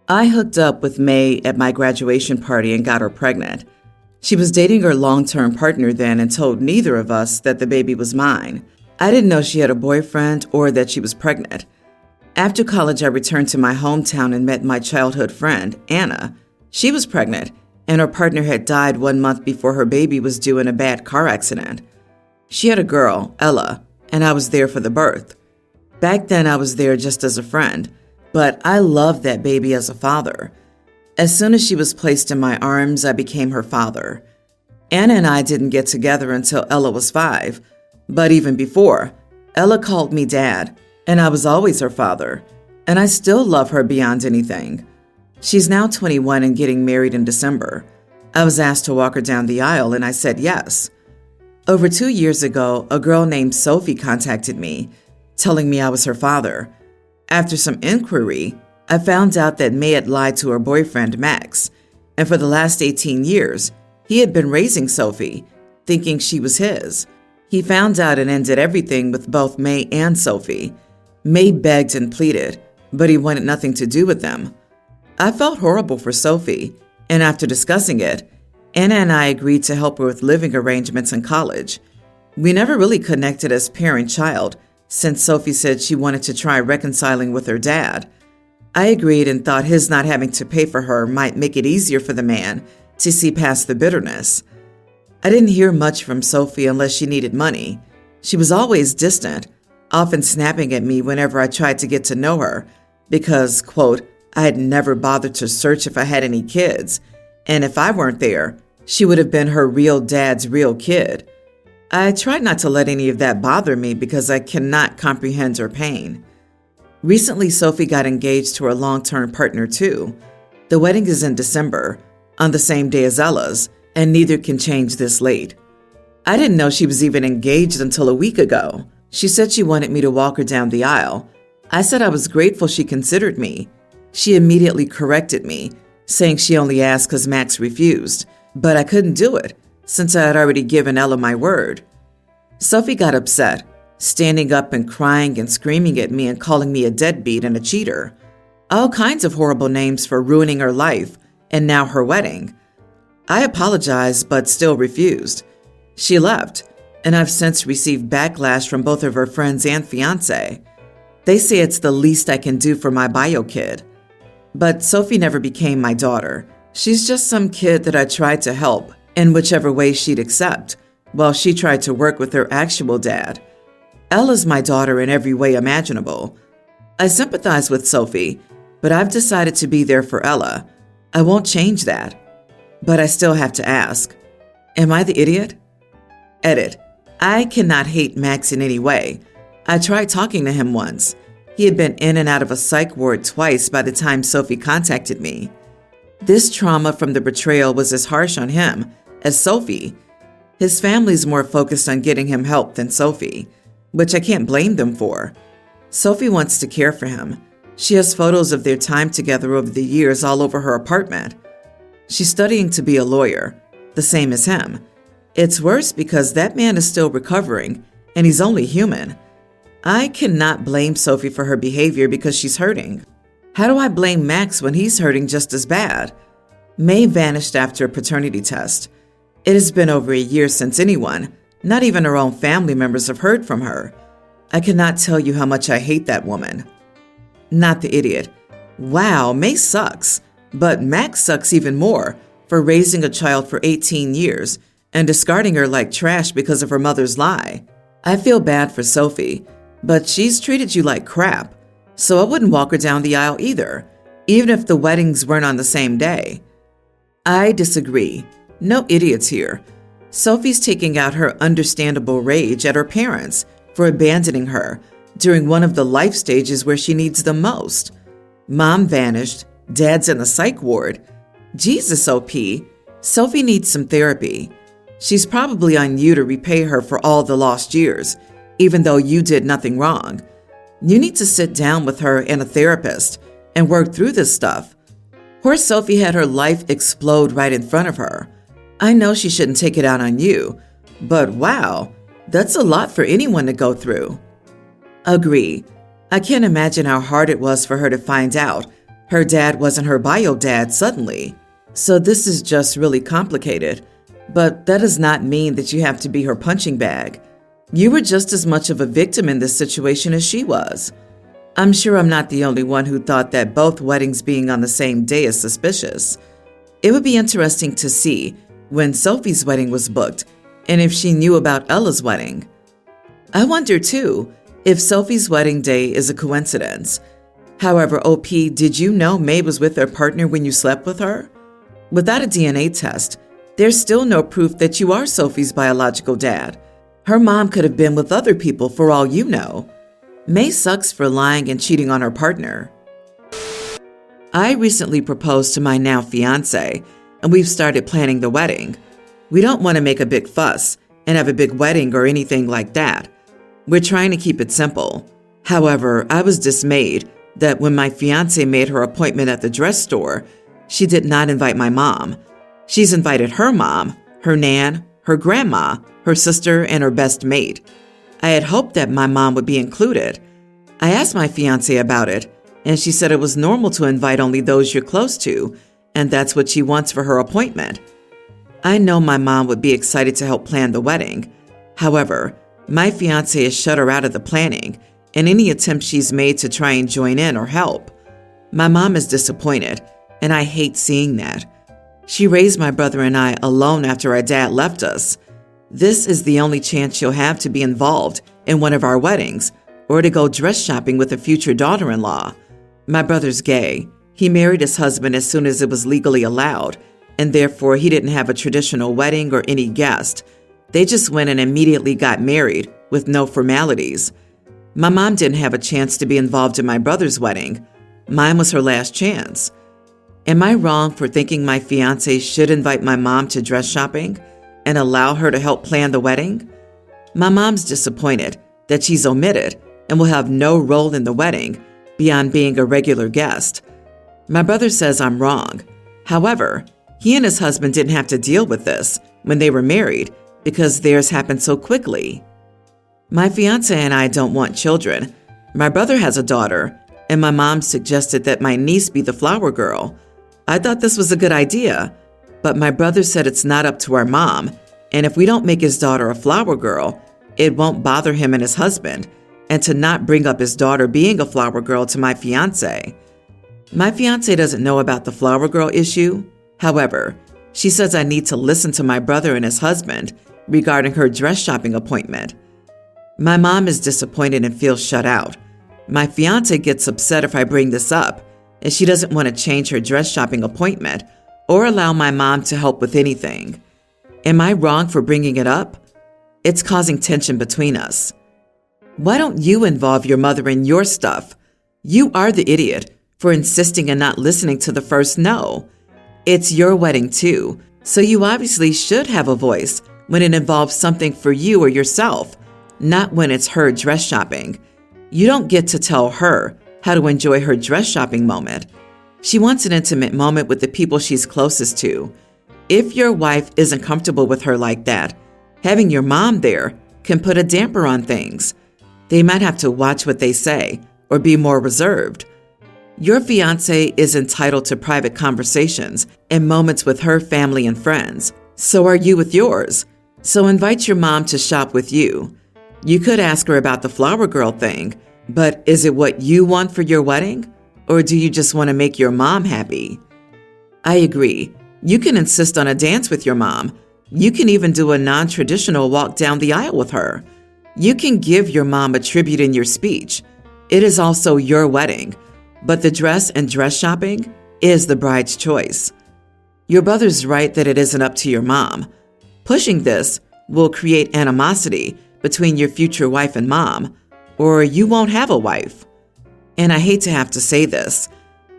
I hooked up with May at my graduation party and got her pregnant. She was dating her long-term partner then and told neither of us that the baby was mine. I didn't know she had a boyfriend or that she was pregnant. After college, I returned to my hometown and met my childhood friend, Anna. She was pregnant, and her partner had died 1 month before her baby was due in a bad car accident. She had a girl, Ella, and I was there for the birth. Back then, I was there just as a friend, but I loved that baby as a father. As soon as she was placed in my arms, I became her father. Anna and I didn't get together until Ella was 5, but even before, Ella called me Dad, and I was always her father, and I still love her beyond anything. She's now 21 and getting married in December. I was asked to walk her down the aisle, and I said yes. Over 2 years ago, a girl named Sophie contacted me, telling me I was her father. After some inquiry, I found out that May had lied to her boyfriend, Max, and for the last 18 years, he had been raising Sophie, thinking she was his. He found out and ended everything with both May and Sophie. May begged and pleaded, but he wanted nothing to do with them. I felt horrible for Sophie, and after discussing it, Anna and I agreed to help her with living arrangements in college. We never really connected as parent-child, since Sophie said she wanted to try reconciling with her dad. I agreed and thought his not having to pay for her might make it easier for the man to see past the bitterness. I didn't hear much from Sophie unless she needed money. She was always distant, often snapping at me whenever I tried to get to know her because, quote, I had never bothered to search if I had any kids, and if I weren't there, she would have been her real dad's real kid. I tried not to let any of that bother me because I cannot comprehend her pain. Recently, Sophie got engaged to her long-term partner too. The wedding is in December, on the same day as Ella's, and neither can change this late. I didn't know she was even engaged until a week ago. She said she wanted me to walk her down the aisle. I said I was grateful she considered me. She immediately corrected me, saying she only asked because Max refused, but I couldn't do it since I had already given Ella my word. Sophie got upset, standing up and crying and screaming at me and calling me a deadbeat and a cheater. All kinds of horrible names for ruining her life and now her wedding. I apologized but still refused. She left, and I've since received backlash from both of her friends and fiancé. They say it's the least I can do for my bio kid. But Sophie never became my daughter. She's just some kid that I tried to help in whichever way she'd accept, while she tried to work with her actual dad. Ella's my daughter in every way imaginable. I sympathize with Sophie, but I've decided to be there for Ella. I won't change that. But I still have to ask, am I the idiot? Edit. I cannot hate Max in any way. I tried talking to him once. He had been in and out of a psych ward twice by the time Sophie contacted me. This trauma from the betrayal was as harsh on him as Sophie. His family's more focused on getting him help than Sophie, which I can't blame them for. Sophie wants to care for him. She has photos of their time together over the years all over her apartment. She's studying to be a lawyer, the same as him. It's worse because that man is still recovering, and he's only human. I cannot blame Sophie for her behavior because she's hurting. How do I blame Max when he's hurting just as bad? May vanished after a paternity test. It has been over a year since anyone, not even her own family members, have heard from her. I cannot tell you how much I hate that woman. Not the idiot. Wow, May sucks. But Max sucks even more for raising a child for 18 years and discarding her like trash because of her mother's lie. I feel bad for Sophie, but she's treated you like crap, so I wouldn't walk her down the aisle either, even if the weddings weren't on the same day. I disagree. No idiots here. Sophie's taking out her understandable rage at her parents for abandoning her during one of the life stages where she needs them most. Mom vanished. Dad's in the psych ward. Jesus, OP. Sophie needs some therapy. She's probably on you to repay her for all the lost years, even though you did nothing wrong. You need to sit down with her and a therapist and work through this stuff. Poor Sophie had her life explode right in front of her. I know she shouldn't take it out on you, but wow, that's a lot for anyone to go through. Agree. I can't imagine how hard it was for her to find out Her dad wasn't her bio dad suddenly. So this is just really complicated. But that does not mean that you have to be her punching bag. You were just as much of a victim in this situation as she was. I'm sure I'm not the only one who thought that both weddings being on the same day is suspicious. It would be interesting to see when Sophie's wedding was booked and if she knew about Ella's wedding. I wonder, too, if Sophie's wedding day is a coincidence. However, OP, did you know May was with her partner when you slept with her? Without a DNA test, there's still no proof that you are Sophie's biological dad. Her mom could have been with other people for all you know. May sucks for lying and cheating on her partner. I recently proposed to my now fiancé, and we've started planning the wedding. We don't want to make a big fuss and have a big wedding or anything like that. We're trying to keep it simple. However, I was dismayed that when my fiancé made her appointment at the dress store, she did not invite my mom. She's invited her mom, her nan, her grandma, her sister, and her best mate. I had hoped that my mom would be included. I asked my fiancé about it, and she said it was normal to invite only those you're close to, and that's what she wants for her appointment. I know my mom would be excited to help plan the wedding. However, my fiancé has shut her out of the planning and any attempt she's made to try and join in or help. My mom is disappointed, and I hate seeing that. She raised my brother and I alone after our dad left us. This is the only chance she'll have to be involved in one of our weddings or to go dress shopping with a future daughter-in-law. My brother's gay. He married his husband as soon as it was legally allowed, and therefore he didn't have a traditional wedding or any guest. They just went and immediately got married with no formalities. My mom didn't have a chance to be involved in my brother's wedding. Mine was her last chance. Am I wrong for thinking my fiancé should invite my mom to dress shopping and allow her to help plan the wedding? My mom's disappointed that she's omitted and will have no role in the wedding beyond being a regular guest. My brother says I'm wrong. However, he and his husband didn't have to deal with this when they were married because theirs happened so quickly. My fiancé and I don't want children. My brother has a daughter, and my mom suggested that my niece be the flower girl. I thought this was a good idea, but my brother said it's not up to our mom, and if we don't make his daughter a flower girl, it won't bother him and his husband, and to not bring up his daughter being a flower girl to my fiancé. My fiancé doesn't know about the flower girl issue. However, she says I need to listen to my brother and his husband regarding her dress shopping appointment. My mom is disappointed and feels shut out. My fiancé gets upset if I bring this up, and she doesn't want to change her dress shopping appointment or allow my mom to help with anything. Am I wrong for bringing it up? It's causing tension between us. Why don't you involve your mother in your stuff? You are the idiot for insisting and not listening to the first no. It's your wedding too, so you obviously should have a voice when it involves something for you or yourself, not when it's her dress shopping. You don't get to tell her how to enjoy her dress shopping moment. She wants an intimate moment with the people she's closest to. If your wife isn't comfortable with her like that, having your mom there can put a damper on things. They might have to watch what they say or be more reserved. Your fiancé is entitled to private conversations and moments with her family and friends. So are you with yours. So invite your mom to shop with you. You could ask her about the flower girl thing, but is it what you want for your wedding? Or do you just want to make your mom happy? I agree. You can insist on a dance with your mom. You can even do a non-traditional walk down the aisle with her. You can give your mom a tribute in your speech. It is also your wedding, but the dress and dress shopping is the bride's choice. Your brother's right that it isn't up to your mom. Pushing this will create animosity between your future wife and mom, or you won't have a wife. And I hate to have to say this,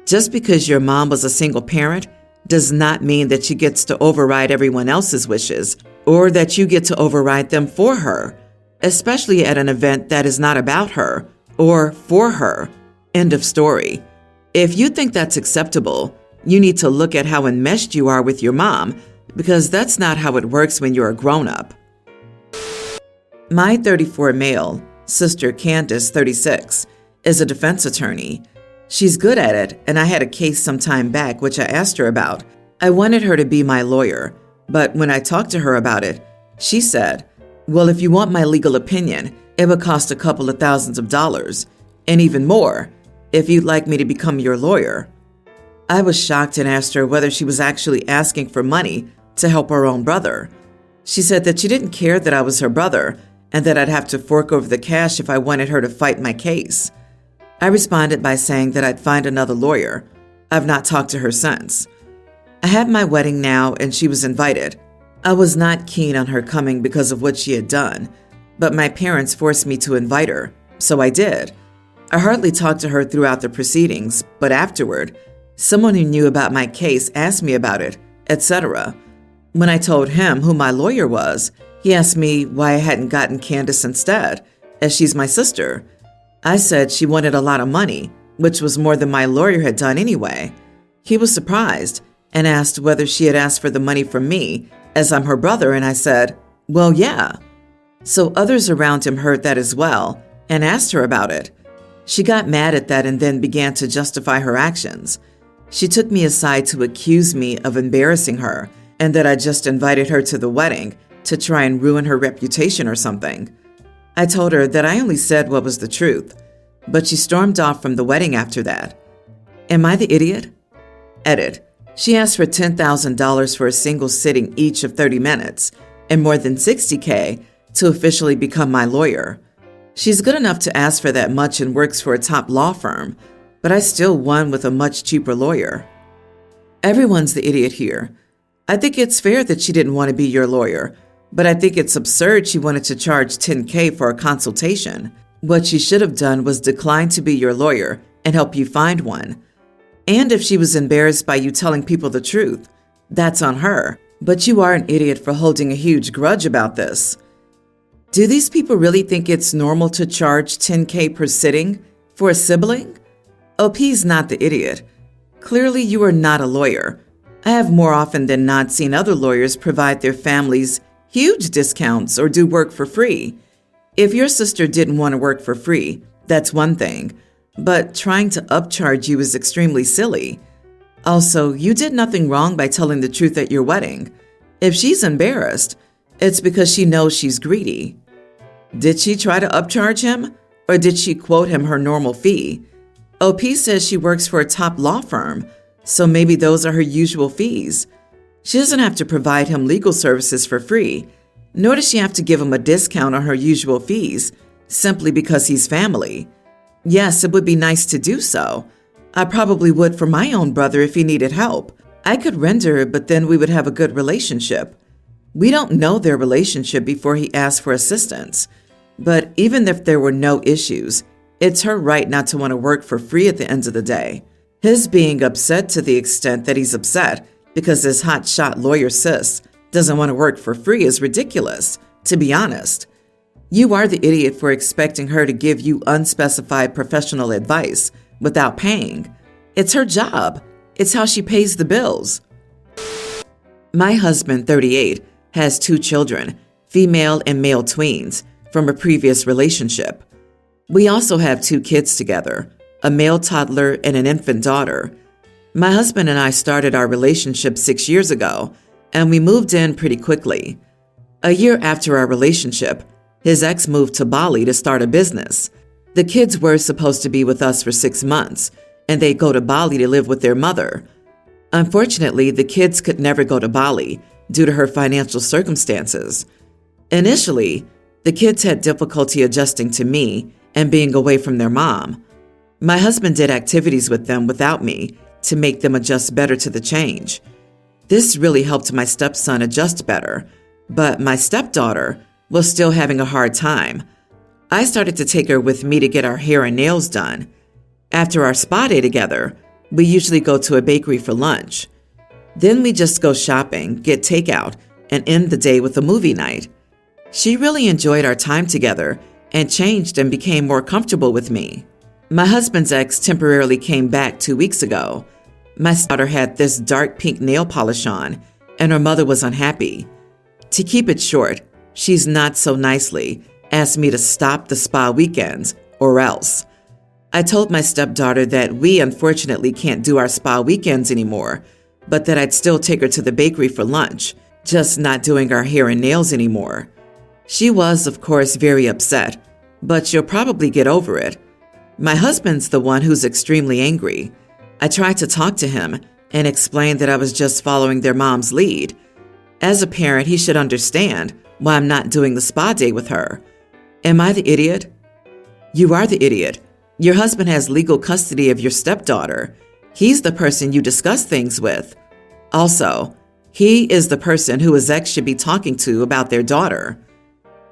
just because your mom was a single parent does not mean that she gets to override everyone else's wishes or that you get to override them for her, especially at an event that is not about her or for her. End of story. If you think that's acceptable, you need to look at how enmeshed you are with your mom, because that's not how it works when you're a grown-up. My 34 male, sister Candace, 36, is a defense attorney. She's good at it, and I had a case some time back which I asked her about. I wanted her to be my lawyer, but when I talked to her about it, she said, "Well, if you want my legal opinion, it would cost a couple of thousands of dollars, and even more, if you'd like me to become your lawyer." I was shocked and asked her whether she was actually asking for money to help her own brother. She said that she didn't care that I was her brother and that I'd have to fork over the cash if I wanted her to fight my case. I responded by saying that I'd find another lawyer. I've not talked to her since. I had my wedding now and she was invited. I was not keen on her coming because of what she had done, but my parents forced me to invite her, so I did. I hardly talked to her throughout the proceedings, but afterward, someone who knew about my case asked me about it, etc. When I told him who my lawyer was, he asked me why I hadn't gotten Candace instead, as she's my sister. I said she wanted a lot of money, which was more than my lawyer had done anyway. He was surprised and asked whether she had asked for the money from me, as I'm her brother, and I said, "Well, yeah." So others around him heard that as well and asked her about it. She got mad at that and then began to justify her actions. She took me aside to accuse me of embarrassing her and that I just invited her to the wedding to try and ruin her reputation or something. I told her that I only said what was the truth, but she stormed off from the wedding after that. Am I the idiot? Edit. She asked for $10,000 for a single sitting each of 30 minutes and more than $60K to officially become my lawyer. She's good enough to ask for that much and works for a top law firm, but I still won with a much cheaper lawyer. Everyone's the idiot here. I think it's fair that she didn't want to be your lawyer, but I think it's absurd she wanted to charge $10K for a consultation. What she should have done was decline to be your lawyer and help you find one. And if she was embarrassed by you telling people the truth, that's on her, but you are an idiot for holding a huge grudge about this. Do these people really think it's normal to charge $10K per sitting for a sibling? OP's not the idiot. Clearly, you are not a lawyer. I have more often than not seen other lawyers provide their families huge discounts or do work for free. If your sister didn't want to work for free, that's one thing, but trying to upcharge you is extremely silly. Also, you did nothing wrong by telling the truth at your wedding. If she's embarrassed, it's because she knows she's greedy. Did she try to upcharge him, or did she quote him her normal fee? OP says she works for a top law firm, so maybe those are her usual fees. She doesn't have to provide him legal services for free, nor does she have to give him a discount on her usual fees, simply because he's family. Yes, it would be nice to do so. I probably would for my own brother if he needed help. I could render, but then we would have a good relationship. We don't know their relationship before he asked for assistance. But even if there were no issues, it's her right not to want to work for free at the end of the day. His being upset to the extent that he's upset because his hotshot lawyer sis doesn't want to work for free is ridiculous, to be honest. You are the idiot for expecting her to give you unspecified professional advice without paying. It's her job. It's how she pays the bills. My husband, 38, has 2 children, female and male tweens, from a previous relationship. We also have 2 kids together, a male toddler and an infant daughter. My husband and I started our relationship 6 years ago, and we moved in pretty quickly. A year after our relationship, his ex moved to Bali to start a business. The kids were supposed to be with us for 6 months, and they'd go to Bali to live with their mother. Unfortunately, the kids could never go to Bali due to her financial circumstances. Initially, the kids had difficulty adjusting to me and being away from their mom. My husband did activities with them without me to make them adjust better to the change. This really helped my stepson adjust better, but my stepdaughter was still having a hard time. I started to take her with me to get our hair and nails done. After our spa day together, we usually go to a bakery for lunch. Then we just go shopping, get takeout, and end the day with a movie night. She really enjoyed our time together and changed and became more comfortable with me. My husband's ex temporarily came back 2 weeks ago. My daughter had this dark pink nail polish on, and her mother was unhappy. To keep it short, she's not so nicely asked me to stop the spa weekends or else. I told my stepdaughter that we unfortunately can't do our spa weekends anymore, but that I'd still take her to the bakery for lunch, just not doing our hair and nails anymore. She was, of course, very upset, but she'll probably get over it. My husband's the one who's extremely angry. I tried to talk to him and explain that I was just following their mom's lead. As a parent, he should understand why I'm not doing the spa day with her. Am I the idiot? You are the idiot. Your husband has legal custody of your stepdaughter. He's the person you discuss things with. Also, he is the person who his ex should be talking to about their daughter.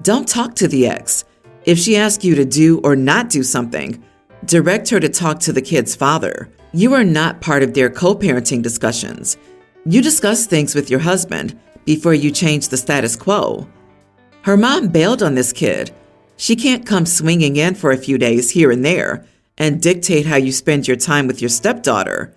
Don't talk to the ex. If she asks you to do or not do something, direct her to talk to the kid's father. You are not part of their co-parenting discussions. You discuss things with your husband before you change the status quo. Her mom bailed on this kid. She can't come swinging in for a few days here and there and dictate how you spend your time with your stepdaughter.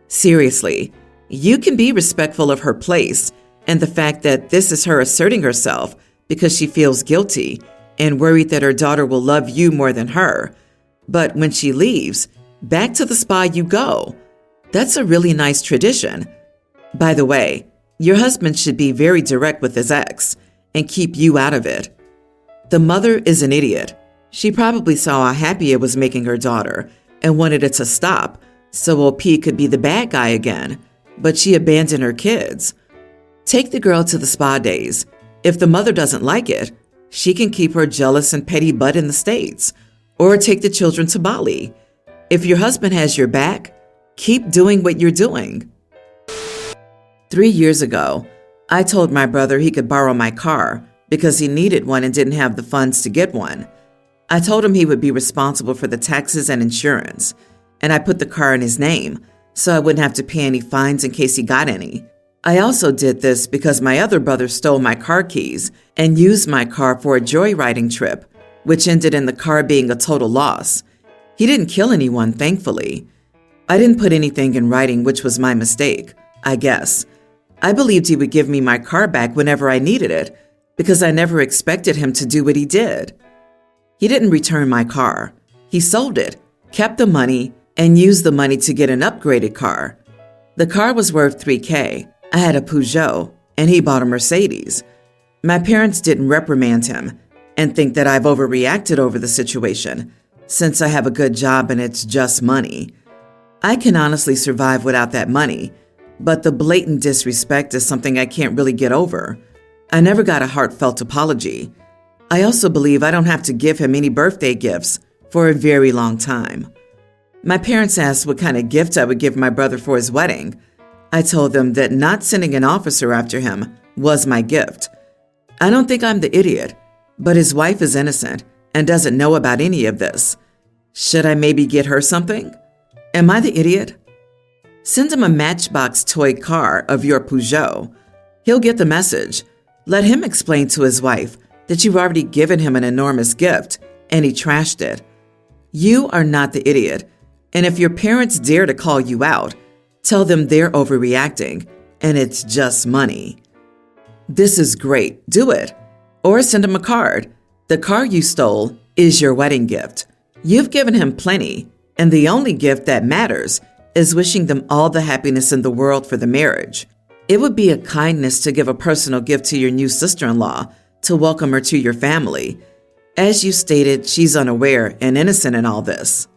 Seriously, you can be respectful of her place and the fact that this is her asserting herself because she feels guilty and worried that her daughter will love you more than her. But when she leaves, back to the spa you go. That's a really nice tradition. By the way, your husband should be very direct with his ex and keep you out of it. The mother is an idiot. She probably saw how happy it was making her daughter and wanted it to stop so OP could be the bad guy again, but she abandoned her kids. Take the girl to the spa days. If the mother doesn't like it, she can keep her jealous and petty butt in the States, or take the children to Bali. If your husband has your back, keep doing what you're doing. 3 years ago, I told my brother he could borrow my car because he needed one and didn't have the funds to get one. I told him he would be responsible for the taxes and insurance, and I put the car in his name so I wouldn't have to pay any fines in case he got any. I also did this because my other brother stole my car keys and used my car for a joyriding trip, which ended in the car being a total loss. He didn't kill anyone, thankfully. I didn't put anything in writing, which was my mistake, I guess. I believed he would give me my car back whenever I needed it, because I never expected him to do what he did. He didn't return my car. He sold it, kept the money, and used the money to get an upgraded car. The car was worth $3,000. I had a Peugeot, and he bought a Mercedes. My parents didn't reprimand him and think that I've overreacted over the situation, since I have a good job and it's just money. I can honestly survive without that money, but the blatant disrespect is something I can't really get over. I never got a heartfelt apology. I also believe I don't have to give him any birthday gifts for a very long time. My parents asked what kind of gift I would give my brother for his wedding. I told them that not sending an officer after him was my gift. I don't think I'm the idiot, but his wife is innocent and doesn't know about any of this. Should I maybe get her something? Am I the idiot? Send him a Matchbox toy car of your Peugeot. He'll get the message. Let him explain to his wife that you've already given him an enormous gift and he trashed it. You are not the idiot, and if your parents dare to call you out, tell them they're overreacting and it's just money. This is great. Do it. Or send him a card. The car you stole is your wedding gift. You've given him plenty, and the only gift that matters is wishing them all the happiness in the world for the marriage. It would be a kindness to give a personal gift to your new sister-in-law to welcome her to your family. As you stated, she's unaware and innocent in all this.